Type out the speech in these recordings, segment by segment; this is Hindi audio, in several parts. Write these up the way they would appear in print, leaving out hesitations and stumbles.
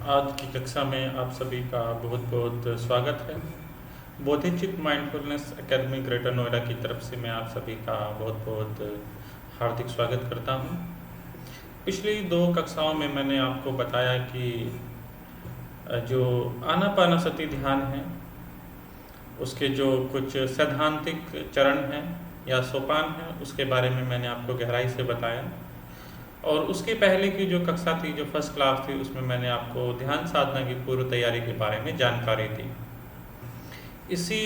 आज की कक्षा में आप सभी का बहुत बहुत स्वागत है। बोधिचित माइंडफुलनेस एकेडमी ग्रेटर नोएडा की तरफ से मैं आप सभी का बहुत बहुत हार्दिक स्वागत करता हूं। पिछली दो कक्षाओं में मैंने आपको बताया कि जो आनापानसति ध्यान है उसके जो कुछ सैद्धांतिक चरण हैं या सोपान हैं उसके बारे में मैंने आपको गहराई से बताया। और उसके पहले की जो कक्षा थी, जो फर्स्ट क्लास थी, उसमें मैंने आपको ध्यान साधना की पूर्व तैयारी के बारे में जानकारी दी। इसी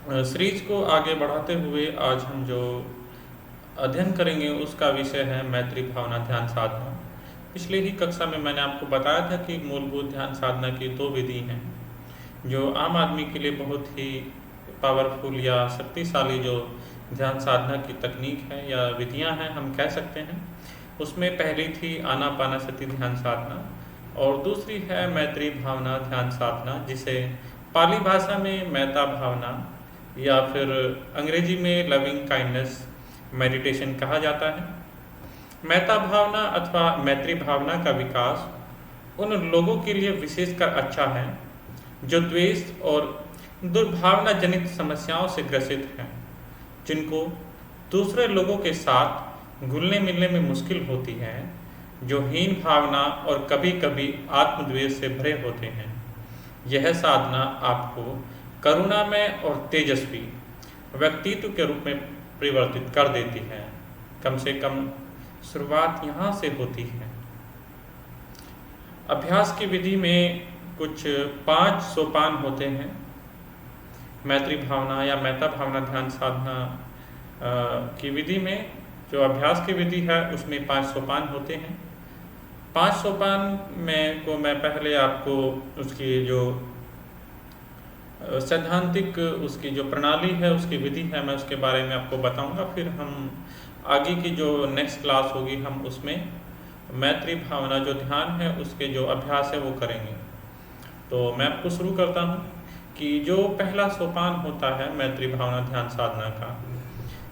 सीरीज को आगे बढ़ाते हुए आज हम जो अध्ययन करेंगे उसका विषय है मैत्री भावना ध्यान साधना। पिछले ही कक्षा में मैंने आपको बताया था कि मूलभूत ध्यान साधना की दो विधि हैं जो आम आदमी के लिए बहुत ही पावरफुल या शक्तिशाली जो ध्यान साधना की तकनीक है या विधियां हैं हम कह सकते हैं। उसमें पहली थी आनापानसति ध्यान साधना और दूसरी है मैत्री भावना ध्यान साधना, जिसे पाली भाषा में मैता भावना या फिर अंग्रेजी में लविंग काइंडनेस मेडिटेशन कहा जाता है। मैता भावना अथवा मैत्री भावना का विकास उन लोगों के लिए विशेषकर अच्छा है जो द्वेष और दुर्भावना जनित समस्याओं से ग्रसित हैं, जिनको दूसरे लोगों के साथ घुलने मिलने में मुश्किल होती है, जो हीन भावना और कभी कभी आत्मद्वेष से भरे होते हैं। यह साधना आपको करुणामय और तेजस्वी व्यक्तित्व के रूप में परिवर्तित कर देती है। कम से कम शुरुआत यहाँ से होती है। अभ्यास की विधि में कुछ 5 सोपान होते हैं। मैत्री भावना या मैता भावना ध्यान साधना की विधि में जो अभ्यास की विधि है उसमें 5 सोपान होते हैं। 5 सोपान में को मैं पहले आपको उसकी जो सैद्धांतिक उसकी जो प्रणाली है, उसकी विधि है, मैं उसके बारे में आपको बताऊंगा। फिर हम आगे की जो नेक्स्ट क्लास होगी हम उसमें मैत्री भावना जो ध्यान है उसके जो अभ्यास है वो करेंगे। तो मैं आपको शुरू करता हूँ कि जो पहला सोपान होता है मैत्री भावना ध्यान साधना का,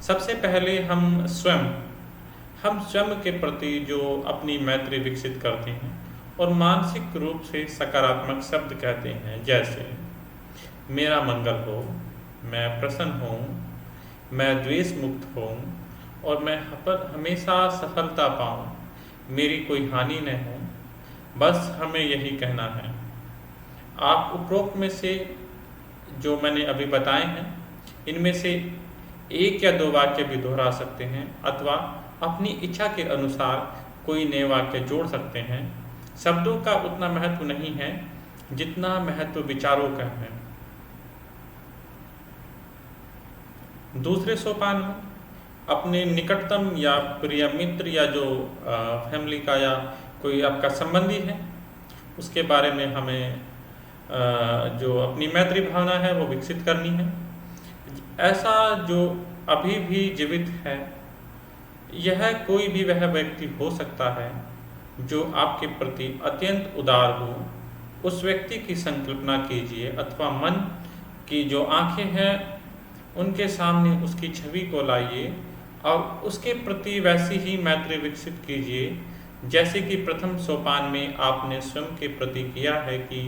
सबसे पहले हम स्वयं के प्रति जो अपनी मैत्री विकसित करते हैं और मानसिक रूप से सकारात्मक शब्द कहते हैं, जैसे मेरा मंगल हो, मैं प्रसन्न हूँ, मैं द्वेष मुक्त हूँ और मैं हमेशा सफलता पाऊँ, मेरी कोई हानि न हो, बस हमें यही कहना है। आप उपरोक्त में से जो मैंने अभी बताए हैं इनमें से 1 या 2 वाक्य भी दोहरा सकते हैं अथवा अपनी इच्छा के अनुसार कोई नए वाक्य जोड़ सकते हैं। शब्दों का उतना महत्व नहीं है जितना महत्व विचारों का है। दूसरे सोपान में अपने निकटतम या प्रिय मित्र या जो फैमिली का या कोई आपका संबंधी है उसके बारे में हमें जो अपनी मैत्री भावना है वो विकसित करनी है। ऐसा जो अभी भी जीवित है, यह कोई भी वह व्यक्ति हो सकता है जो आपके प्रति अत्यंत उदार हो। उस व्यक्ति की संकल्पना कीजिए अथवा मन की जो आंखें हैं उनके सामने उसकी छवि को लाइए और उसके प्रति वैसी ही मैत्री विकसित कीजिए जैसे कि प्रथम सोपान में आपने स्वयं के प्रति किया है कि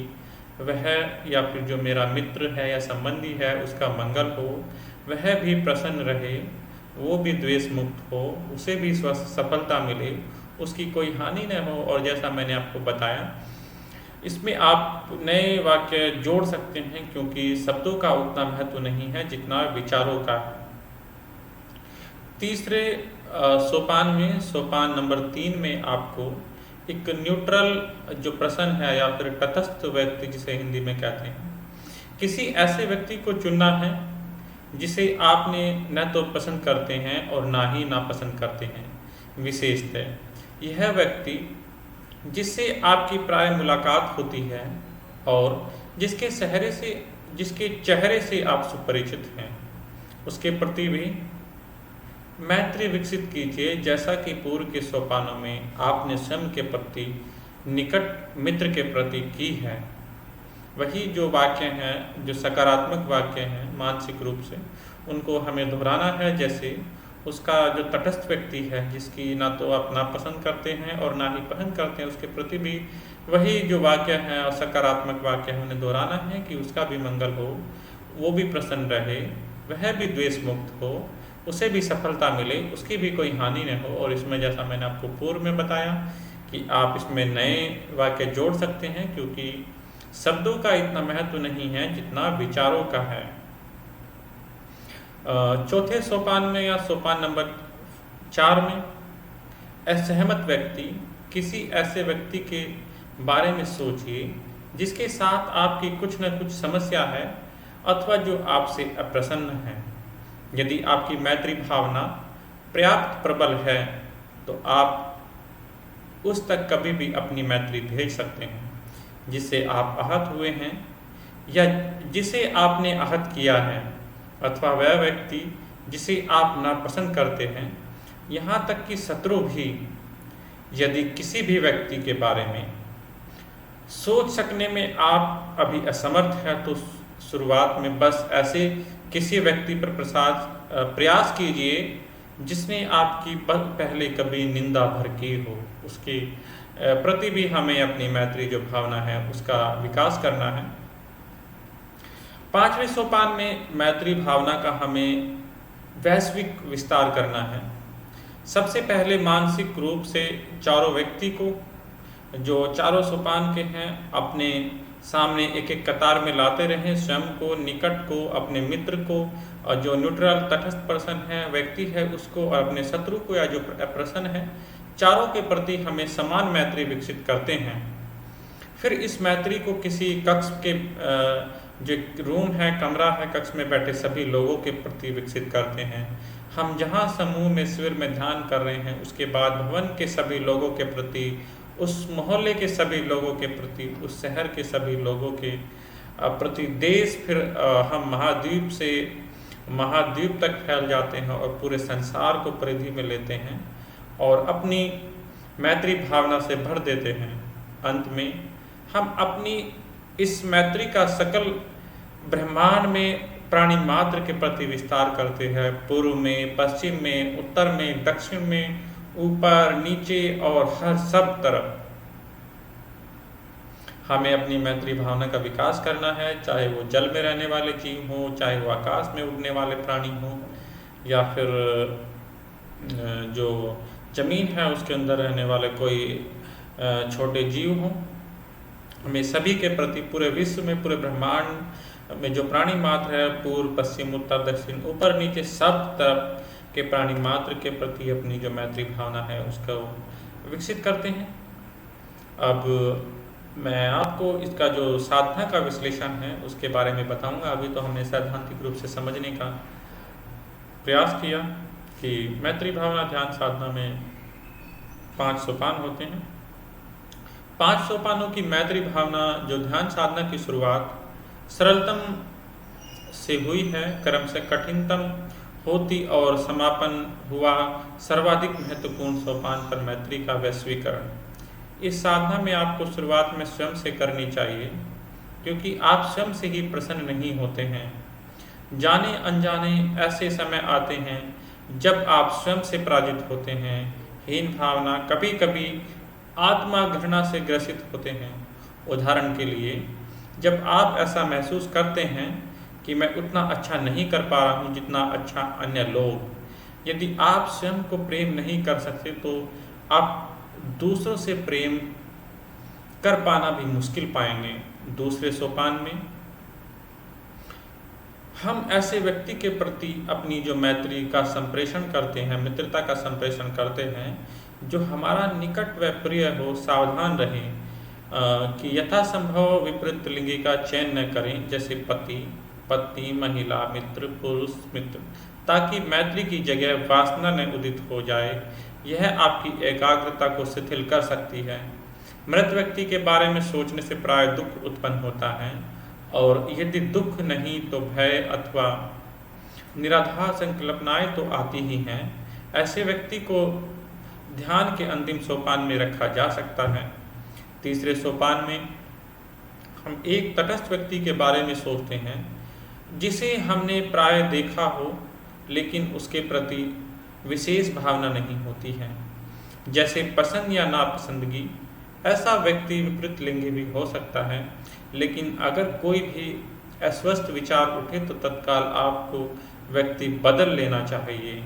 वह या फिर जो मेरा मित्र है या संबंधी है उसका मंगल हो, वह भी प्रसन्न रहे, वो भी द्वेष मुक्त हो, उसे भी सफलता मिले, उसकी कोई हानि न हो। और जैसा मैंने आपको बताया इसमें आप नए वाक्य जोड़ सकते हैं क्योंकि शब्दों का उतना महत्व नहीं है जितना विचारों का है। तीसरे सोपान में, सोपान नंबर 3 में आपको एक न्यूट्रल जो प्रश्न है या फिर तटस्थ व्यक्ति जिसे हिंदी में कहते हैं, किसी ऐसे व्यक्ति को चुनना है जिसे आपने न तो पसंद करते हैं और ना ही नापसंद करते हैं। विशेषतः यह व्यक्ति जिससे आपकी प्राय मुलाकात होती है और जिसके चेहरे से आप सुपरिचित हैं, उसके प्रति भी मैत्री विकसित कीजिए जैसा कि पूर्व के सोपानों में आपने स्वयं के प्रति निकट मित्र के प्रति की है। वही जो वाक्य हैं, जो सकारात्मक वाक्य हैं मानसिक रूप से, उनको हमें दोहराना है। जैसे उसका जो तटस्थ व्यक्ति है जिसकी ना तो आप नापसंद करते हैं और ना ही पसंद करते हैं, उसके प्रति भी वही जो वाक्य है और सकारात्मक वाक्य है उन्हें दोहराना है कि उसका भी मंगल हो, वो भी प्रसन्न रहे, वह भी द्वेष मुक्त हो, उसे भी सफलता मिले, उसकी भी कोई हानि न हो। और इसमें जैसा मैंने आपको पूर्व में बताया कि आप इसमें नए वाक्य जोड़ सकते हैं, क्योंकि शब्दों का इतना महत्व नहीं है जितना विचारों का है। चौथे सोपान में या सोपान नंबर 4 में असहमत व्यक्ति, किसी ऐसे व्यक्ति के बारे में सोचिए जिसके साथ आपकी कुछ न कुछ समस्या है अथवा जो आपसे अप्रसन्न है। यदि आपकी मैत्री भावना पर्याप्त प्रबल है तो आप उस तक कभी भी अपनी मैत्री भेज सकते हैं जिससे आप आहत हुए हैं या जिसे आपने आहत किया है, अथवा वह व्यक्ति जिसे आप नापसंद करते हैं। यहाँ तक कि शत्रु भी यदि किसी भी व्यक्ति के बारे में सोच सकने में आप अभी असमर्थ हैं तो शुरुआत में बस ऐसे किसी व्यक्ति पर प्रयास कीजिए जिसने आपकी पहले कभी निंदा भर की हो, उसके प्रति भी हमें अपनी मैत्री जो भावना है उसका विकास करना है। 5वें सोपान में मैत्री भावना का हमें वैश्विक विस्तार करना है। सबसे पहले मानसिक रूप से चारों व्यक्ति को, जो चारों सोपान के हैं, अपने सामने एक एक कतार में लाते रहें, स्वयं को, निकट को, अपने मित्र को, और जो न्यूट्रल तटस्थ पर्सन है, व्यक्ति है, उसको, और अपने शत्रु को या जो अप्रसन्न है, चारों के प्रति हमें समान मैत्री विकसित करते हैं। फिर इस मैत्री को किसी कक्ष के जो रूम है, कमरा है, कक्ष में बैठे सभी लोगों के प्रति विकसित करते हैं। हम जहाँ समूह में शिविर में ध्यान कर रहे हैं उसके बाद भवन के सभी लोगों के प्रति, उस मोहल्ले के सभी लोगों के प्रति, उस शहर के सभी लोगों के प्रति, देश, फिर हम महाद्वीप से महाद्वीप तक फैल जाते हैं और पूरे संसार को परिधि में लेते हैं और अपनी मैत्री भावना से भर देते हैं। अंत में हम अपनी इस मैत्री का सकल ब्रह्मांड में प्राणी मात्र के प्रति विस्तार करते हैं, पूर्व में, पश्चिम में, उत्तर में, दक्षिण में, ऊपर, नीचे और हर सब तरफ हमें अपनी मैत्री भावना का विकास करना है। चाहे वो जल में रहने वाले जीव हों, चाहे वो आकाश में उड़ने वाले प्राणी हों, या फिर जो जमीन है उसके अंदर रहने वाले कोई छोटे जीव हों। हमें सभी के प्रति, पूरे विश्व में, पूरे ब्रह्मांड में जो प्राणी मात्र है, पूर्व, पश्चिम, उत्तर, दक्षिण, ऊपर, नीचे, सब तरफ के प्राणी मात्र के प्रति अपनी जो मैत्री भावना है उसको विकसित करते हैं। अब मैं आपको इसका जो साधना का विश्लेषण है उसके बारे में बताऊंगा। अभी तो हमने सैद्धांतिक रूप से समझने का प्रयास किया कि मैत्री भावना ध्यान साधना में 5 सोपान होते हैं। 5 सोपानों की मैत्री भावना जो ध्यान साधना की शुरुआत सरलतम से हुई है, क्रम से कठिनतम होती और समापन हुआ सर्वाधिक महत्वपूर्ण सोपान पर मैत्री का वैश्वीकरण। इस साधना में आपको शुरुआत में स्वयं से करनी चाहिए, क्योंकि आप स्वयं से ही प्रसन्न नहीं होते हैं। जाने अनजाने ऐसे समय आते हैं जब आप स्वयं से पराजित होते हैं। हीन भावना, कभी कभी आत्मा घृणा से ग्रसित होते हैं। उदाहरण के लिए, जब आप ऐसा महसूस करते हैं कि मैं उतना अच्छा नहीं कर पा रहा हूँ जितना अच्छा अन्य लोग। यदि आप स्वयं को प्रेम नहीं कर सकते तो आप दूसरों से प्रेम कर पाना भी मुश्किल पाएंगे। दूसरे सोपान में हम ऐसे व्यक्ति के प्रति अपनी जो मैत्री का संप्रेषण करते हैं, मित्रता का संप्रेषण करते हैं, जो हमारा निकट व प्रिय हो। सावधान रहें कि यथासंभव विपरीत लिंगी का चयन न करें, जैसे पति, पत्नी, महिला, मित्र, पुरुष मित्र, ताकि मैत्री की जगह वासना न उदित हो जाए। यह आपकी एकाग्रता को शिथिल कर सकती है। मृत व्यक्ति के बारे में सोचने से प्राय दुख उत्पन्न होता है, और यदि दुख नहीं तो भय अथवा निराधार संकल्पनाएं तो आती ही हैं। ऐसे व्यक्ति को ध्यान के अंतिम सोपान में रखा जा सकता है। तीसरे सोपान में हम एक तटस्थ व्यक्ति के बारे में सोचते हैं जिसे हमने प्राय देखा हो लेकिन उसके प्रति विशेष भावना नहीं होती है, जैसे पसंद या नापसंदगी, ऐसा व्यक्ति विपरीत लिंगी भी हो सकता है, लेकिन अगर कोई भी अस्वस्थ विचार उठे तो तत्काल आपको व्यक्ति बदल लेना चाहिए।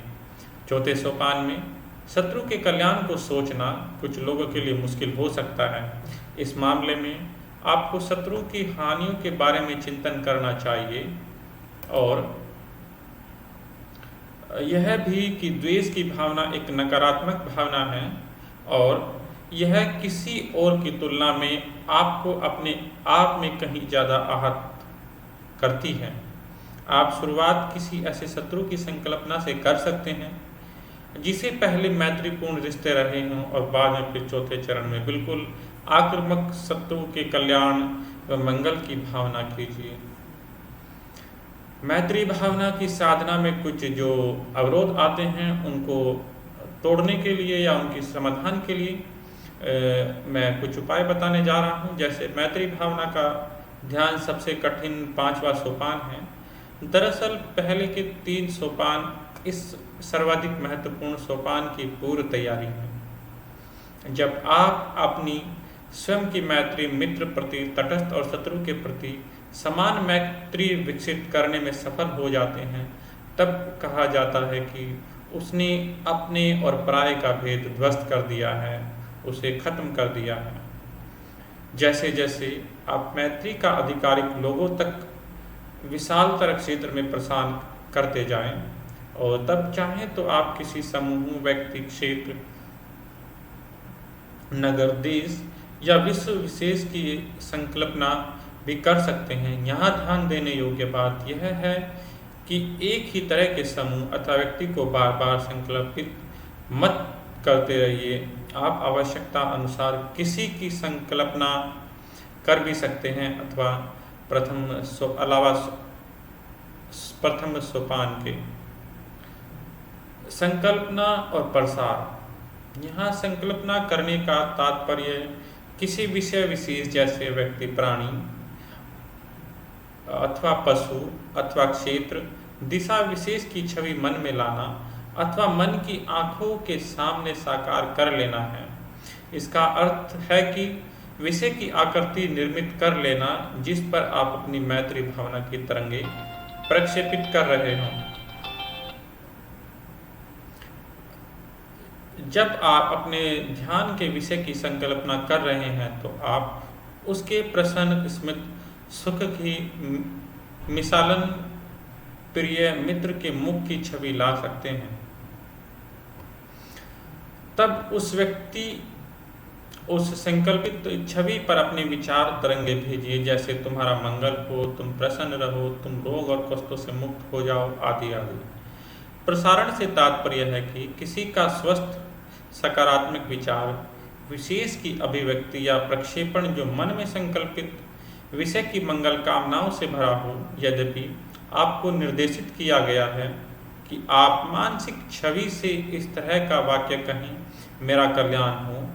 चौथे सोपान में शत्रु के कल्याण को सोचना कुछ लोगों के लिए मुश्किल हो सकता है। इस मामले में आपको शत्रु की हानियों के बारे में चिंतन करना चाहिए और यह भी कि द्वेष की भावना एक नकारात्मक भावना है और यह किसी और की तुलना में आपको अपने आप में कहीं ज़्यादा आहत करती है। आप शुरुआत किसी ऐसे शत्रु की संकल्पना से कर सकते हैं जिसे पहले मैत्रीपूर्ण रिश्ते रहे हों और बाद में फिर चौथे चरण में बिल्कुल आक्रामक शत्रु के कल्याण व मंगल की भावना कीजिए। मैत्री भावना की साधना में कुछ जो अवरोध आते हैं उनको तोड़ने के लिए या उनकी समाधान के लिए मैं कुछ उपाय बताने जा रहा हूं। जैसे मैत्री भावना का ध्यान सबसे कठिन 5वां सोपान है। दरअसल पहले के 3 सोपान इस सर्वाधिक महत्वपूर्ण सोपान की पूर्व तैयारी है। जब आप अपनी स्वयं की मैत्री मित्र प्रति तटस्थ और शत्रु के प्रति समान मैत्री विकसित करने में सफल हो जाते हैं, तब कहा जाता है कि उसने अपने और पराये का भेद ध्वस्त कर दिया है, उसे खत्म कर दिया है। जैसे जैसे आप मैत्री का आधिकारिक लोगों तक विशालतर क्षेत्र में प्रसार करते जाएं और तब चाहें तो आप किसी समूह, व्यक्ति, क्षेत्र, नगर, देश या विश्व विशेष की संकल्पना भी कर सकते हैं। यहाँ ध्यान देने योग्य बात यह है कि एक ही तरह के समूह अथवा व्यक्ति को बार बार संकल्पित मत करते रहिए। आप आवश्यकता अनुसार किसी की संकल्पना कर भी सकते हैं अथवा प्रथम सोपान के संकल्पना और प्रसार। यहाँ संकल्पना करने का तात्पर्य किसी विषय विशेष जैसे व्यक्ति, प्राणी अथवा पशु अथवा क्षेत्र, दिशा विशेष की छवि मन में लाना अथवा मन की आंखों के सामने साकार कर लेना है। इसका अर्थ है कि विषय की आकृति निर्मित कर लेना जिस पर आप अपनी मैत्री भावना की तरंगे प्रक्षेपित कर रहे हों। जब आप अपने ध्यान के विषय की संकल्पना कर रहे हैं तो आप उसके प्रसन्न स्मित सुख की मिसालन प्रिय मित्र के मुख की छवि ला सकते हैं। तब उस व्यक्ति उस संकल्पित छवि पर अपने विचार तरंगे भेजिए, जैसे तुम्हारा मंगल हो, तुम प्रसन्न रहो, तुम रोग और कष्टों से मुक्त हो जाओ, आदि आदि। प्रसारण से तात्पर्य है कि किसी का स्वस्थ सकारात्मक विचार विशेष की अभिव्यक्ति या प्रक्षेपण जो मन में संकल्पित विषय की मंगल कामनाओं से भरा हो। यद्यपि आपको निर्देशित किया गया है कि आप मानसिक छवि से इस तरह का वाक्य कहें, मेरा कल्याण हो,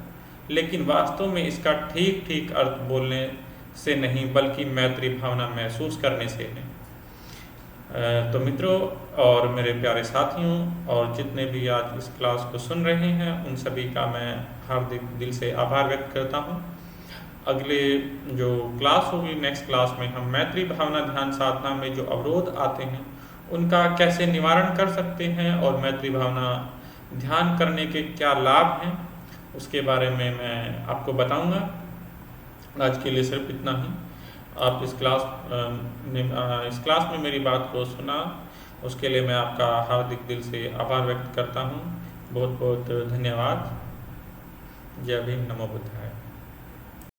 लेकिन वास्तव में इसका ठीक ठीक अर्थ बोलने से नहीं बल्कि मैत्री भावना महसूस करने से है। तो मित्रों और मेरे प्यारे साथियों और जितने भी आज इस क्लास को सुन रहे हैं उन सभी का मैं हार्दिक दिल से आभार व्यक्त करता हूं। अगले जो क्लास होगी, नेक्स्ट क्लास में हम मैत्री भावना ध्यान साधना में जो अवरोध आते हैं उनका कैसे निवारण कर सकते हैं और मैत्री भावना ध्यान करने के क्या लाभ हैं उसके बारे में मैं आपको बताऊंगा। आज के लिए सिर्फ इतना ही। आप इस क्लास में मेरी बात को सुना उसके लिए मैं आपका हार्दिक दिल से आभार व्यक्त करता हूँ। बहुत बहुत धन्यवाद। जय भीम, नमो बुद्धाय।